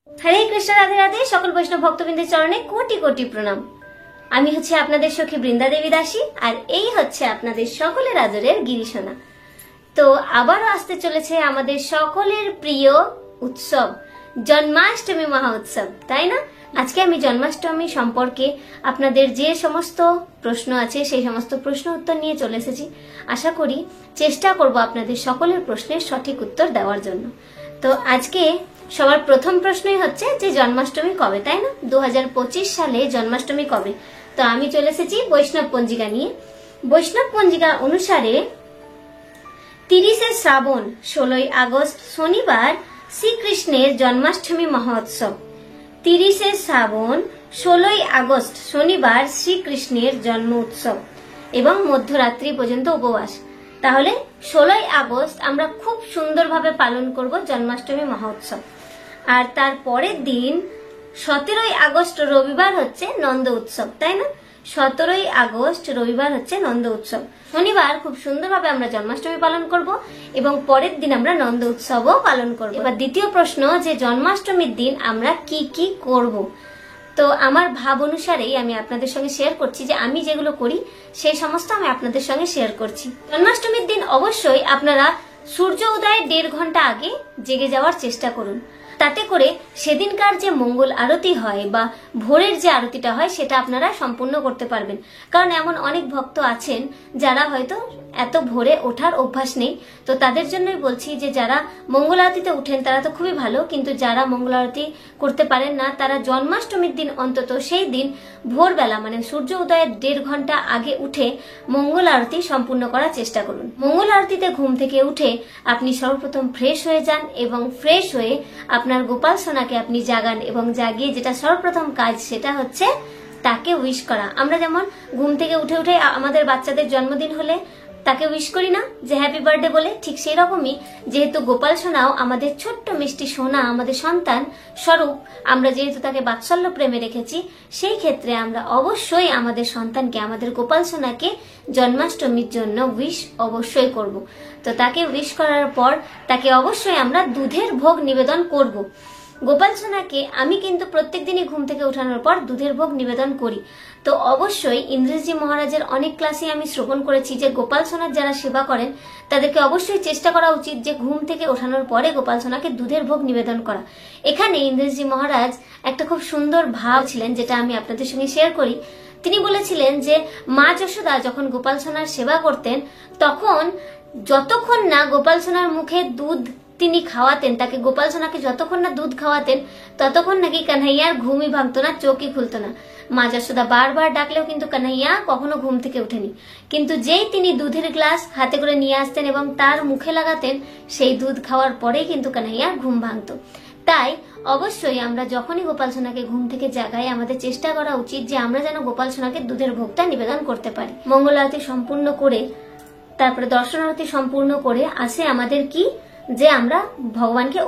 হরে কৃষ্ণ, রাধে রাধে। সকল বৈষ্ণব ভক্তবৃন্দের চরণে কোটি কোটি প্রণাম। আমি হচ্ছে আপনাদের সখী বৃন্দা দেবী দাসী, আর এই হচ্ছে আপনাদের সকলের আদরের গিরিশোনা। তো আবারও আসতে চলেছে আমাদের সকলের প্রিয় উৎসব জন্মাষ্টমী মহা উৎসব, তাই না? আজকে আমি জন্মাষ্টমী সম্পর্কে আপনাদের যে সমস্ত প্রশ্ন আছে সেই সমস্ত প্রশ্ন উত্তর নিয়ে চলে এসেছি। আশা করি চেষ্টা করব আপনাদের সকলের প্রশ্নের সঠিক উত্তর দেওয়ার জন্য। তো আজকে সবার প্রথম প্রশ্নই হচ্ছে যে জন্মাষ্টমী কবে, তাই না? 2025 সালে জন্মাষ্টমী কবে? তো আমি চলে এসেছি বৈষ্ণব পঞ্জিকা নিয়ে। বৈষ্ণব পঞ্জিকা অনুসারে 30শে শ্রাবণ 16ই আগস্ট শনিবার শ্রীকৃষ্ণের জন্মাষ্টমী মহোৎসব। 30শে শ্রাবণ 16ই আগস্ট শনিবার শ্রীকৃষ্ণের জন্ম উৎসব এবং মধ্যরাত্রি পর্যন্ত উপবাস। তাহলে 16ই আগস্ট আমরা খুব সুন্দরভাবে পালন করব জন্মাষ্টমী মহোৎসব। আর তার পরের দিন 17ই আগস্ট রবিবার হচ্ছে নন্দ উৎসব, তাই না? 17ই আগস্ট রবিবার হচ্ছে নন্দ উৎসব। শনিবার খুব সুন্দরভাবে আমরা জন্মাষ্টমী পালন করব এবং পরের দিন আমরা নন্দ উৎসবও পালন করব। এবার দ্বিতীয় প্রশ্ন, যে জন্মাষ্টমীর দিন আমরা কি কি করব? তো আমার ভাব অনুসারেই আমি আপনাদের সঙ্গে শেয়ার করছি, যে আমি যেগুলো করি সেই সমস্ত আমি আপনাদের সঙ্গে শেয়ার করছি। জন্মাষ্টমীর দিন অবশ্যই আপনারা সূর্য উদয়ের 1.5 ঘন্টা আগে জেগে যাওয়ার চেষ্টা করুন। তাতে করে সেদিনকার যে মঙ্গল আরতি হয় বা ভোরের যে আরতিটা হয় সেটা আপনারা সম্পূর্ণ করতে পারবেন। কারণ এমন অনেক ভক্ত আছেন যারা হয়তো এত ভোরে ওঠার অভ্যাস নেই। তো তাদের জন্যই বলছি যে যারা মঙ্গল আরতিতে উঠেন তারা তো খুবই ভালো, কিন্তু যারা মঙ্গল আরতি করতে পারেন না তারা জন্মাষ্টমীর দিন অন্তত সেই দিন ভোরবেলা মানে সূর্য উদয়ের 1.5 ঘন্টা আগে উঠে মঙ্গল আরতি সম্পূর্ণ করার চেষ্টা করুন। মঙ্গল আরতিতে ঘুম থেকে উঠে আপনি সর্বপ্রথম ফ্রেশ হয়ে যান এবং ফ্রেশ হয়ে আপনার গোপাল সোনাকে আপনি জাগান এবং জাগিয়ে যেটা সর্বপ্রথম কাজ সেটা হচ্ছে তাকে উইশ করা। আমরা যেমন ঘুম থেকে উঠে উঠে আমাদের বাচ্চাদের জন্মদিন হলে তাকে উইশ করি না, যে হ্যাপি বার্থডে বলে, ঠিক সেই রকমই যেহেতু গোপাল সোনাও আমাদের ছোট্ট মিষ্টি সোনা, আমাদের সন্তান স্বরূপ, আমরা যেহেতু তাকে বাৎসল্য প্রেমে রেখেছি, সেই ক্ষেত্রে আমরা অবশ্যই আমাদের সন্তানকে, আমাদের গোপাল সোনাকে জন্মাষ্টমীর জন্য উইশ অবশ্যই করব। তো তাকে উইশ করার পর তাকে অবশ্যই আমরা দুধের ভোগ নিবেদন করব। গোপাল সোনাকে আমি কিন্তু প্রত্যেক দিনই ঘুম থেকে ওঠানোর পর দুধের ভোগ নিবেদন করি। তো অবশ্যই ইন্দ্রজি মহারাজের অনেক ক্লাসে আমি শ্রবণ করেছি যে গোপাল সোনার যারা সেবা করেন তাদেরকে অবশ্যই চেষ্টা করা উচিত যে ঘুম থেকে ওঠানোর পরে গোপাল সোনাকে দুধের ভোগ নিবেদন করা। এখানে ইন্দ্রজি মহারাজ একটা খুব সুন্দর ভাব ছিলেন, যেটা আমি আপনাদের সঙ্গে শেয়ার করি। তিনি বলেছিলেন যে মা যশোদা যখন গোপাল সোনার সেবা করতেন তখন যতক্ষণ না গোপাল সোনার মুখে দুধ তিনি খাওয়াতেন, তাকে গোপাল সোনাকে যতক্ষণ না দুধ খাওয়াতেন ততক্ষণ নাকি কানহাইয়ার ঘুমই ভাঙতো না, চোখই খুলতো না। মা যশোদা বারবার ডাকলেও কিন্তু কানহাইয়া কখনো ঘুম থেকে ওঠেনি। কিন্তু যেই তিনি দুধের গ্লাস হাতে করে নিয়ে আসতেন এবং তার মুখে লাগাতেন, সেই দুধ খাওয়ার পরেই কিন্তু কানহাইয়ার ঘুম ভাঙতো। তাই অবশ্যই আমরা যখনই গোপাল সোনাকে ঘুম থেকে জাগাই আমাদের চেষ্টা করা উচিত যে আমরা যেন গোপাল সোনাকে দুধের ভোগটা নিবেদন করতে পারি। মঙ্গল আরতি সম্পূর্ণ করে তারপরে দর্শন আরতি সম্পূর্ণ করে আসে আমাদের কি, যে আমরা ভগবানকে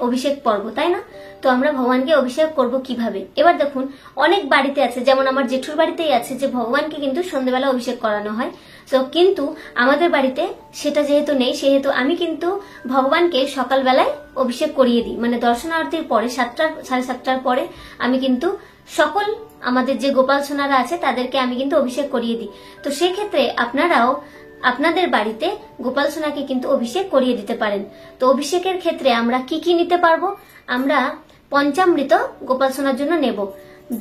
অভিষেক পর্ব, তাই না? তো আমরা ভগবানকে অভিষেক করব কিভাবে? এবার দেখুন, অনেক বাড়িতে আছে, যেমন আমার জেঠুর বাড়িতেই আছে, যে ভগবানকে কিন্তু সন্ধ্যেবেলা অভিষেক করানো হয়। তো কিন্তু আমাদের বাড়িতে সেটা যেহেতু নেই, সেহেতু আমি কিন্তু ভগবানকে সকালবেলায় অভিষেক করিয়ে দিই। মানে দর্শন আরতির পরে 7টা 7:30টার পরে আমি কিন্তু সকল আমাদের যে গোপাল সোনারা আছে তাদেরকে আমি কিন্তু অভিষেক করিয়ে দিই। তো সেক্ষেত্রে আপনারাও আপনাদের বাড়িতে গোপাল সোনাকে কিন্তু অভিষেক করিয়ে দিতে পারেন। তো অভিষেকের ক্ষেত্রে আমরা কি কি নিতে পারবো? আমরা পঞ্চামৃত গোপাল সোনার জন্য নেব।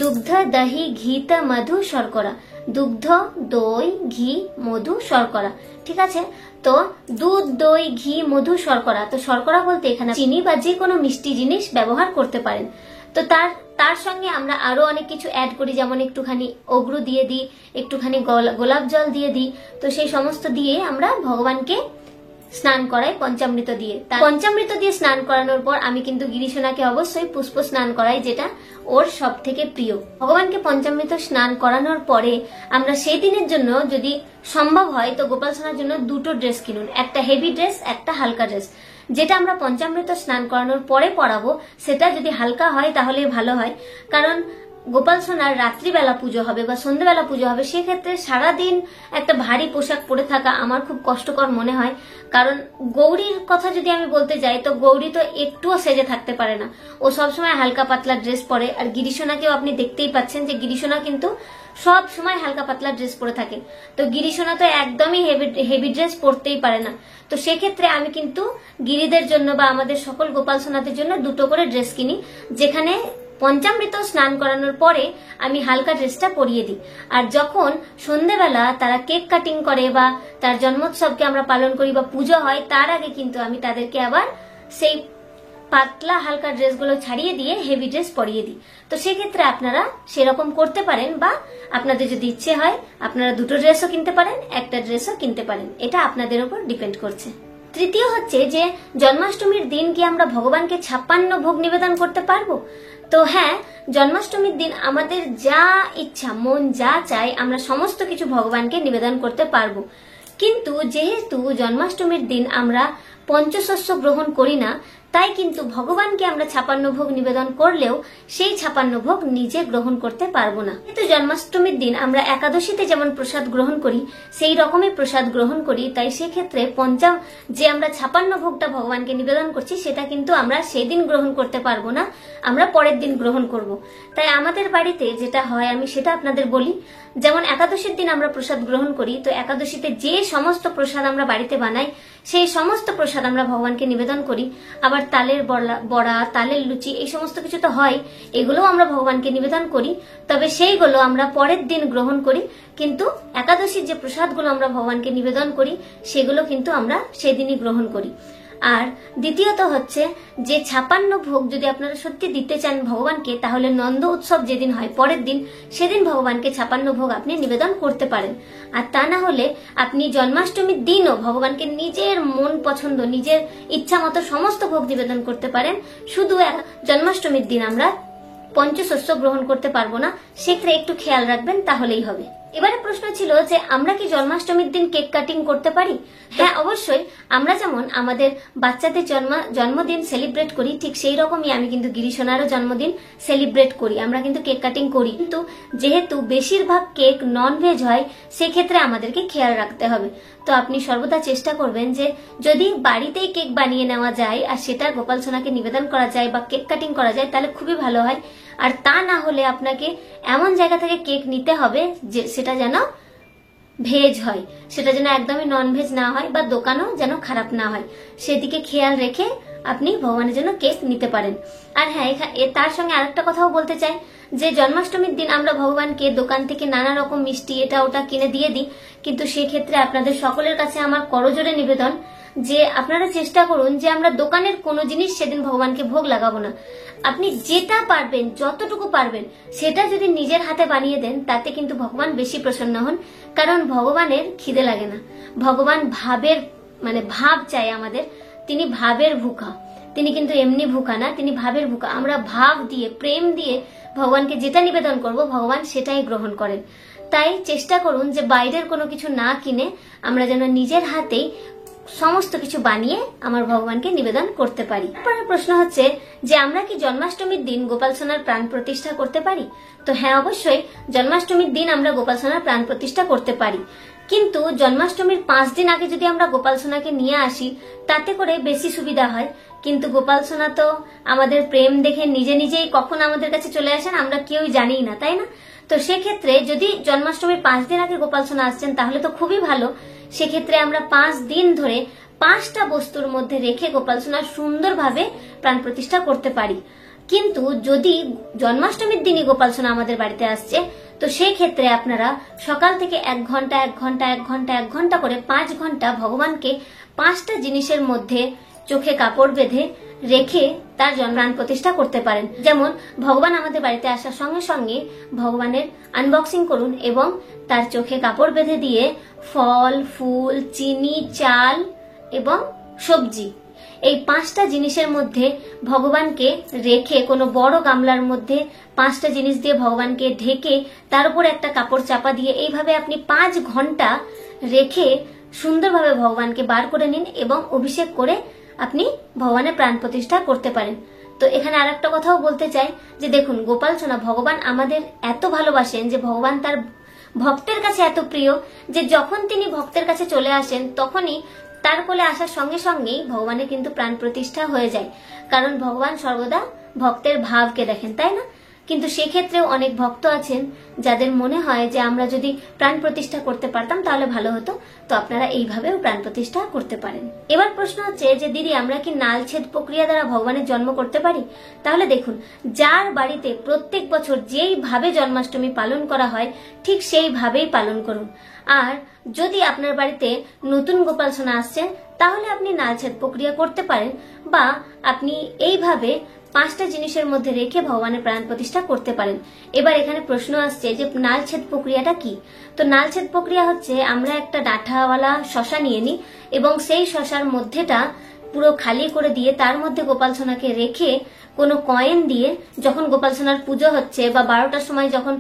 দুগ্ধ, দহি, ঘিত, মধু, শর্করা। দুগ্ধ, দই, ঘি, মধু, শর্করা। ঠিক আছে? তো দুধ, দই, ঘি, মধু, শর্করা। তো শর্করা বলতে এখানে চিনি বা যে কোনো মিষ্টি জিনিস ব্যবহার করতে পারেন। তো তার সঙ্গে আমরা আরো অনেক কিছু অ্যাড করি, যেমন একটুখানি অগ্রু দিয়ে দিই, একটুখানি গোলাপ জল দিয়ে দিই। তো সেই সমস্ত দিয়ে আমরা ভগবানকে স্নান করাই পঞ্চামৃত দিয়ে। পঞ্চামৃত দিয়ে স্নান করানোর পর আমি কিন্তু গিরিশোনাকে অবশ্যই পুষ্প স্নান করাই, যেটা ওর সব থেকে প্রিয়। ভগবানকে পঞ্চামৃত স্নান করানোর পরে আমরা সেই দিনের জন্য যদি সম্ভব হয় তো গোপাল সোনার জন্য 2টো ড্রেস কিনুন, একটা হেভি ড্রেস, একটা হালকা ড্রেস। যেটা আমরা পঞ্চামৃত স্নান করানোর পরে পরাবো সেটা যদি হালকা হয় তাহলে ভালো হয়, কারণ গোপাল সোনার রাত্রিবেলা পুজো হবে বা সন্ধ্যেবেলা পুজো হবে, সেক্ষেত্রে সারাদিন একটা ভারী পোশাক পরে থাকা আমার খুব কষ্টকর মনে হয়। কারণ গৌরীর কথা যদি আমি বলতে যাই, তো গৌরী তো একটুও সেজে থাকতে পারে না, ও সবসময় হালকা পাতলা ড্রেস পরে। আর গিরিশোনাকেও আপনি দেখতেই পাচ্ছেন যে গিরিশোনা কিন্তু সব সময় হালকা পাতলা ড্রেস পরে থাকে। তো গিরিশোনা তো একদমই হেভি ড্রেস পরতেই পারে না। তো সেক্ষেত্রে আমি কিন্তু গিরিদের জন্য বা আমাদের সকল গোপাল সোনাদের জন্য দুটো করে ড্রেস কিনি, যেখানে পঞ্চামৃত স্নান করানোর পরে আমি হালকা ড্রেসটা পরিয়ে দিই। আর যখন সন্ধ্যেবেলা তারা কেক কাটিং করে বা তার জন্মোৎসবকে আমরা পালন করি বা পুজো হয়, তার আগে কিন্তু আমি তাদেরকে আবার সেই পাতলা হালকা ড্রেসগুলো ছাড়িয়ে দিয়ে হেভি ড্রেস পরিয়ে দিই। তো সেক্ষেত্রে আপনারা সেরকম করতে পারেন, বা আপনাদের যদি ইচ্ছে হয় আপনারা দুটো ড্রেসও কিনতে পারেন, একটা ড্রেসও কিনতে পারেন, এটা আপনাদের উপর ডিপেন্ড করছে। তৃতীয় হচ্ছে যে জন্মাষ্টমীর দিন কি আমরা ভগবানকে 56 ভোগ নিবেদন করতে পারবো? তো হ্যাঁ, জন্মাষ্টমীর দিন আমাদের যা ইচ্ছা, মন যা চায়, আমরা সমস্ত কিছু ভগবানকে নিবেদন করতে পারবো। কিন্তু যেহেতু জন্মাষ্টমীর দিন আমরা পঞ্চশস্য গ্রহণ করি না, তাই কিন্তু ভগবানকে আমরা 56 ভোগ নিবেদন করলেও সেই 56 ভোগ নিজে গ্রহণ করতে পারবো না। কিন্তু জন্মাষ্টমীর দিন আমরা একাদশীতে যেমন প্রসাদ গ্রহণ করি, সেই রকমই প্রসাদ গ্রহণ করি, তাই সেক্ষেত্রে যে আমরা 56 ভোগটা ভগবানকে নিবেদন করছি, সেটা কিন্তু আমরা সেই দিন গ্রহণ করতে পারবো না, আমরা পরের দিন গ্রহণ করব। তাই আমাদের বাড়িতে যেটা হয় আমি সেটা আপনাদের বলি। যেমন একাদশীর দিন আমরা প্রসাদ গ্রহণ করি, তো একাদশীতে যে সমস্ত প্রসাদ আমরা বাড়িতে বানাই, সেই সমস্ত প্রসাদ আমরা ভগবানকে নিবেদন করি। আবার তালের বড়া, তালের লুচি, এই সমস্ত কিছু তো হয়, এগুলোও আমরা ভগবানকে নিবেদন করি, তবে সেইগুলো আমরা পরের দিন গ্রহণ করি। কিন্তু একাদশীর যে প্রসাদগুলো আমরা ভগবানকে নিবেদন করি, সেগুলো কিন্তু আমরা সেদিনই গ্রহণ করি। আর দ্বিতীয়ত হচ্ছে যে 56 ভোগ যদি আপনারা সত্যি দিতে চান ভগবানকে, তাহলে নন্দ উৎসব যেদিন হয় পরের দিন, সেদিন ভগবানকে 56 ভোগ আপনি নিবেদন করতে পারেন। আর তা না হলে আপনি জন্মাষ্টমীর দিনও ভগবানকে নিজের মন পছন্দ, নিজের ইচ্ছা মতো সমস্ত ভোগ নিবেদন করতে পারেন। শুধু জন্মাষ্টমীর দিন আমরা পঞ্চশস্য গ্রহণ করতে পারবো না, সেক্ষেত্রে একটু খেয়াল রাখবেন, তাহলেই হবে। এবারে প্রশ্ন ছিল যে আমরা কি জন্মাষ্টমীর দিন কেক কাটিং করতে পারি? হ্যাঁ, অবশ্যই। আমরা যেমন আমাদের বাচ্চাদের জন্মদিন সেলিব্রেট করি, ঠিক সেই রকমই আমি কিন্তু গিরিশোনারও জন্মদিন সেলিব্রেট করি, আমরা কিন্তু কেক কাটিং করি। কিন্তু যেহেতু বেশিরভাগ কেক নন ভেজ হয়, সেক্ষেত্রে আমাদেরকে খেয়াল রাখতে হবে। তো আপনি সর্বদা চেষ্টা করবেন যে যদি বাড়িতেই কেক বানিয়ে নেওয়া যায় আর সেটা গোপাল সোনাকে নিবেদন করা যায় বা কেক কাটিং করা যায়, তাহলে খুবই ভালো হয়। আর তা না হলে আপনাকে এমন জায়গা থেকে কেক নিতে হবে যে সেটা যেন ভেজ হয়, সেটা যেন একদমই নন ভেজ না হয়, বা দোকানও যেন খারাপ না হয়, সেদিকে খেয়াল রেখে আপনি ভগবানের জন্য কেক নিতে পারেন। আর হ্যাঁ, তার সঙ্গে আরেকটা কথাও বলতে চাই যে জন্মাষ্টমীর দিন আমরা ভগবানকে দোকান থেকে নানা রকম মিষ্টি এটা ওটা কিনে দিয়ে দিই, কিন্তু সেক্ষেত্রে আপনাদের সকলের কাছে আমার করজোড়ে নিবেদন যে আপনারা চেষ্টা করুন যে আমরা দোকানের কোনো জিনিস সেদিন ভগবানকে ভোগ লাগাবো না। আপনি যেটা পারবেন, যতটুকু পারবেন, সেটা যদি নিজের হাতে বানিয়ে দেন, তাতে কিন্তু ভগবান বেশি প্রসন্ন হন। কারণ ভগবানের খিদে লাগে না, ভগবান ভাব চাই আমাদের, তিনি ভাবের ভুখা, তিনি কিন্তু এমনি ভুখা না, তিনি ভাবের ভুখা। আমরা ভাব দিয়ে, প্রেম দিয়ে ভগবানকে যেটা নিবেদন করব, ভগবান সেটাই গ্রহণ করেন। তাই চেষ্টা করুন যে বাইরের কোনো কিছু না কিনে আমরা যেন নিজের হাতেই সমস্ত কিছু বানিয়ে আমার ভগবানকে নিবেদন করতে পারি। পরের প্রশ্ন হচ্ছে যে আমরা কি জন্মাষ্টমীর দিন গোপাল সোনার প্রাণ প্রতিষ্ঠা করতে পারি? তো হ্যাঁ, অবশ্যই জন্মাষ্টমীর দিন আমরা গোপাল সোনার প্রাণ প্রতিষ্ঠা করতে পারি। কিন্তু জন্মাষ্টমীর 5 দিন আগে যদি আমরা গোপাল সোনাকে নিয়ে আসি, তাতে করে বেশি সুবিধা হয়। কিন্তু গোপাল সোনা তো আমাদের প্রেম দেখে নিজে নিজেই কখন আমাদের কাছে চলে আসেন আমরা কেউই জানিই না, তাই না? তো সেক্ষেত্রে যদি জন্মাষ্টমীর 5 দিন আগে গোপাল সোনা আসছেন, তাহলে তো খুবই ভালো। সেক্ষেত্রে আমরা 5 দিন ধরে 5টা বস্তুর মধ্যে রেখে গোপাল সোনার সুন্দরভাবে প্রাণ প্রতিষ্ঠা করতে পারি। কিন্তু যদি জন্মাষ্টমীর দিনই গোপাল সোনা আমাদের বাড়িতে আসছে, তো সেই ক্ষেত্রে আপনারা সকাল থেকে 1 ঘন্টা 1 ঘন্টা 1 ঘন্টা 1 ঘন্টা করে 5 ঘন্টা ভগবানকে 5টা জিনিসের মধ্যে চোখে কাপড় বেঁধে রেখে তার প্রাণ প্রতিষ্ঠা করতে পারেন। যেমন ভগবান আমাদের বাড়িতে আসার সঙ্গে সঙ্গে ভগবানের আনবক্সিং করুন এবং তার চোখে কাপড় বেঁধে দিয়ে ফল, ফুল, চিনি, চাল এবং সবজি, এই 5টা জিনিসের মধ্যে ভগবানকে রেখে কোনো বড় গামলার মধ্যে 5টা জিনিস দিয়ে ভগবানকে ঢেকে তার উপর একটা কাপড় চাপা দিয়ে এইভাবে আপনি 5 ঘন্টা রেখে সুন্দরভাবে ভগবানকে বার করে নিন এবং অভিষেক করে আপনি ভগবানের প্রাণ প্রতিষ্ঠা করতে পারেন। তো তো এখানে আরেকটা কথাও বলতে চাই যে দেখুন, গোপাল সোনা ভগবান আমাদের এত ভালোবাসেন যে ভগবান তার ভক্তের কাছে এত প্রিয় যে যখন তিনি ভক্তের কাছে চলে আসেন তখনই তার কোলে আসার সঙ্গে সঙ্গেই ভগবানের কিন্তু প্রাণ প্রতিষ্ঠা হয়ে যায়, কারণ ভগবান সর্বদা ভক্তের ভাবকে দেখেন, তাই না? কিন্তু সেক্ষেত্রেও অনেক ভক্ত আছেন যাদের মনে হয় যে আমরা যদি প্রাণ প্রতিষ্ঠা করতে পারতাম তাহলে ভালো হতো। তো আপনারা এইভাবেও প্রাণ প্রতিষ্ঠা করতে পারেন। এবার প্রশ্ন হচ্ছে যে দিদি, আমরা কি নালছেদ প্রক্রিয়া দ্বারা ভগবানের জন্ম করতে পারি? তাহলে দেখুন, যার বাড়িতে প্রত্যেক বছর যেইভাবে জন্মাষ্টমী পালন করা হয় ঠিক সেইভাবেই পালন করুন। আর যদি আপনার বাড়িতে নতুন গোপাল সোনা আসছে তাহলে আপনি নালছেদ প্রক্রিয়া করতে পারেন, বা আপনি এইভাবে 5টা জিনিসের মধ্যে রেখে ভগবানের প্রাণ প্রতিষ্ঠা করতে পারেন। এবার এখানে প্রশ্ন আসছে যে নালছেদ প্রক্রিয়াটা কি? তো নালছেদ প্রক্রিয়া হচ্ছে আমরা একটা ডাঁঠাওয়ালা শশা নিয়ে নিই এবং সেই শশার মধ্যেটা পুরো খালি করে দিয়ে তার মধ্যে গোপাল সোনাকে রেখে কোনো কয়েন দিয়ে, যখন গোপাল সোনার পুজো হচ্ছে বা 12টার সময় যখন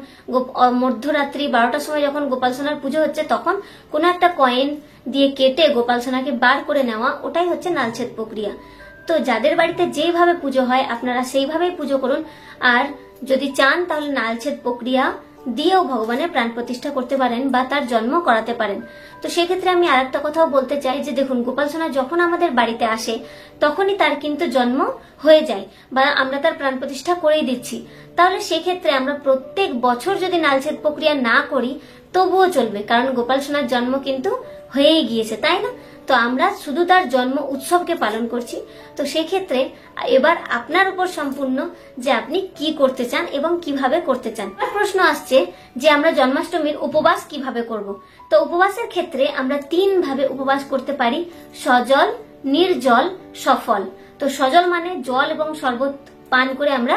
মধ্যরাত্রি 12টার সময় যখন গোপাল সোনার পুজো হচ্ছে তখন কোনো একটা কয়েন দিয়ে কেটে গোপাল সোনাকে বার করে নেওয়া, ওটাই হচ্ছে নালছেদ প্রক্রিয়া। তো যাদের বাড়িতে যেভাবে পুজো হয় আপনারা সেইভাবেই পুজো করুন। আর যদি চান তাহলে নালছেদ প্রক্রিয়া দিয়েও ভগবানের প্রাণ প্রতিষ্ঠা করতে পারেন বা তার জন্ম করাতে পারেন। তো সেক্ষেত্রে আমি আরেকটা কথাও বলতে চাই যে দেখুন, গোপাল সোনা যখন আমাদের বাড়িতে আসে তখনই তার কিন্তু জন্ম হয়ে যায় বা আমরা তার প্রাণ প্রতিষ্ঠা করেই দিচ্ছি। তাহলে সেক্ষেত্রে আমরা প্রত্যেক বছর যদি নালছেদ প্রক্রিয়া না করি তবুও চলবে, কারণ গোপাল সোনার জন্ম কিন্তু হয়েই গিয়েছে, তাই না? তো আমরা শুধু তার জন্ম উৎসবকে পালন করছি। তো সেক্ষেত্রে এবার আপনার উপর সম্পূর্ণ যে আপনি কি করতে চান এবং কিভাবে করতে চান। প্রশ্ন আসছে যে আমরা জন্মাষ্টমীর উপবাস কিভাবে করব। তো উপবাসের ক্ষেত্রে আমরা 3 ভাবে উপবাস করতে পারি: সজল, নির্জল, সফল। তো সজল মানে জল এবং শরবত পান করে আমরা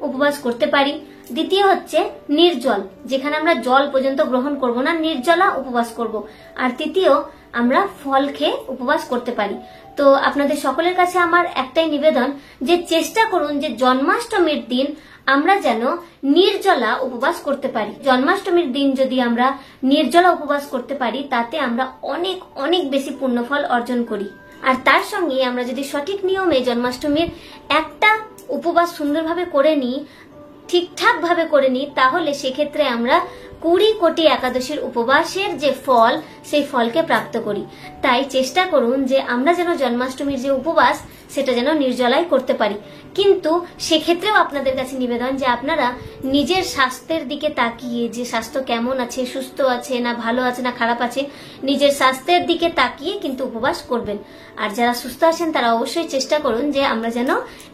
উপবাস করতে পারি। দ্বিতীয় হচ্ছে নির্জল, যেখানে আমরা জল পর্যন্ত গ্রহণ করব না, নির্জলা উপবাস করব। আর তৃতীয়, আমরা ফল খেয়ে উপবাস করতে পারি। তো আপনাদের সকলের কাছে আমার একটাই নিবেদন যে চেষ্টা করুন যে জন্মাষ্টমীর দিন আমরা যেন নির্জলা উপবাস করতে পারি। জন্মাষ্টমীর দিন যদি আমরা নির্জলা উপবাস করতে পারি তাতে আমরা অনেক অনেক বেশি পুণ্যফল অর্জন করি। আর তার সঙ্গে আমরা যদি সঠিক নিয়মে জন্মাষ্টমীর একটা উপবাস সুন্দরভাবে করে নিই, ঠিকঠাক ভাবে করে নিই, তাহলে সেক্ষেত্রে আমরা 20 কোটি একাদশীর উপবাসের যে ফল সেই ফলকে প্রাপ্ত করি। তাই চেষ্টা করুন যে আমরা যেন জন্মাষ্টমীর যে উপবাস সেটা যেন নির্জলায় করতে পারি। কিন্তু সেক্ষেত্রেও আপনাদের কাছে নিবেদন যে আপনারা নিজের স্বাস্থ্যের দিকে তাকিয়ে, যে স্বাস্থ্য কেমন আছে, সুস্থ আছে না ভালো আছে না খারাপ আছে, নিজের স্বাস্থ্যের দিকে তাকিয়ে কিন্তু উপবাস করবেন। আর যারা সুস্থ আছেন তারা অবশ্যই চেষ্টা করুন যে আমরা যেন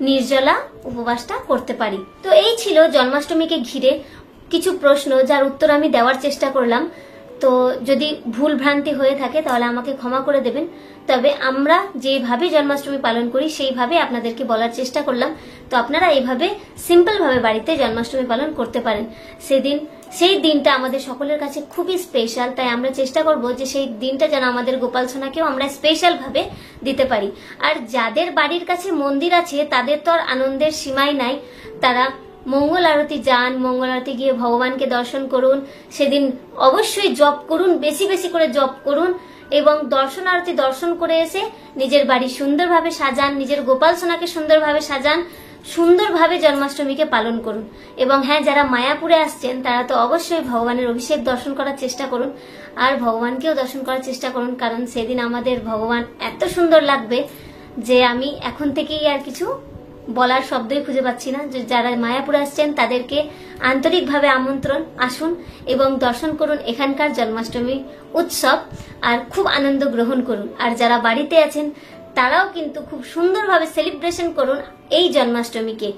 নির্জলা উপবাসটা করতে পারি। তো এই ছিল জন্মাষ্টমীকে ঘিরে কিছু প্রশ্ন যার উত্তর আমি দেওয়ার চেষ্টা করলাম। তো যদি ভুল ভ্রান্তি হয়ে থাকে তাহলে আমাকে ক্ষমা করে দেবেন। তবে আমরা যেভাবে জন্মাষ্টমী পালন করি সেইভাবে আপনাদেরকে বলার চেষ্টা করলাম। তো আপনারা এইভাবে সিম্পল ভাবে বাড়িতে জন্মাষ্টমী পালন করতে পারেন। সেই দিনটা আমাদের সকলের কাছে খুবই স্পেশাল, তাই আমরা চেষ্টা করব যে সেই দিনটা যেন আমাদের গোপাল সোনাকেও আমরা স্পেশাল ভাবে দিতে পারি। আর যাদের বাড়ির কাছে মন্দির আছে তাদের তো আর আনন্দের সীমাই নাই। তারা মঙ্গল আরতি যান, মঙ্গল আরতি গিয়ে ভগবানকে দর্শন করুন। সেদিন অবশ্যই জপ করুন, বেশি বেশি করে জপ করুন এবং দর্শন আরতি দর্শন করে এসে নিজের বাড়ি সুন্দরভাবে সাজান, নিজের গোপাল সোনাকে সুন্দরভাবে সাজান, সুন্দরভাবে জন্মাষ্টমীকে পালন করুন। এবং হ্যাঁ, যারা মায়াপুরে আসছেন তারা তো অবশ্যই ভগবানের অভিষেক দর্শন করার চেষ্টা করুন আর ভগবানকেও দর্শন করার চেষ্টা করুন, কারণ সেদিন আমাদের ভগবান এত সুন্দর লাগবে যে আমি এখন থেকেই আর কিছু বলার শব্দই খুঁজে পাচ্ছি না। যারা মায়াপুরে আসছেন তাদেরকে আন্তরিকভাবে আমন্ত্রণ, আসুন এবং দর্শন করুন এখানকার জন্মাষ্টমী উৎসব আর খুব আনন্দ গ্রহণ করুন। আর যারা বাড়িতে আছেন তারাও কিন্তু খুব সুন্দরভাবে সেলিব্রেশন করুন এই জন্মাষ্টমীকে,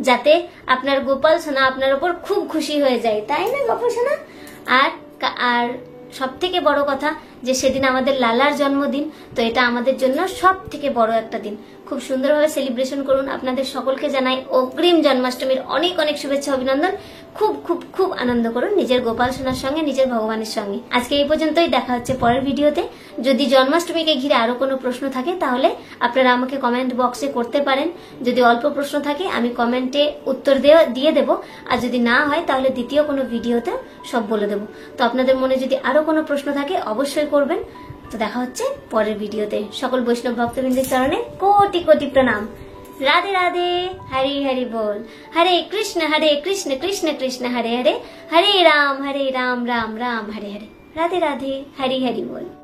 যাতে আপনার গোপাল সোনা আপনার উপর খুব খুশি হয়ে যায়, তাই না গোপাল সোনা? আর সব থেকে বড় কথা যে সেদিন আমাদের লালার জন্মদিন, তো এটা আমাদের জন্য সব থেকে বড় একটা দিন। খুব সুন্দরভাবে সেলিব্রেশন করুন। আপনাদের সকলকে জানাই অগ্রিম জন্মাষ্টমীর অনেক অনেক শুভেচ্ছা, অভিনন্দন। খুব খুব খুব আনন্দ করুন নিজের গোপাল সোনার সঙ্গে, নিজের ভগবানের সঙ্গে। আজকে এই পর্যন্তই, দেখা হচ্ছে পরের ভিডিওতে। যদি জন্মাষ্টমীকে ঘিরে আরো কোনো প্রশ্ন থাকে তাহলে আপনারা আমাকে কমেন্ট বক্সে করতে পারেন। যদি অল্প প্রশ্ন থাকে আমি কমেন্টে উত্তর দিয়ে দেব, আর যদি না হয় তাহলে দ্বিতীয় কোনো ভিডিওতে সব বলে দেব। তো আপনাদের মনে যদি আরো কোনো প্রশ্ন থাকে অবশ্যই করবেন। তো দেখা হচ্ছে পরের ভিডিওতে। সকল বৈষ্ণব ভক্তবৃন্দের চরণে কোটি কোটি প্রণাম। राधे राधे, हरि हरि बोल। हरे कृष्ण कृष्ण कृष्ण हरे हरे, हरे राम राम राम हरे हरे। राधे राधे, हरि हरि बोल।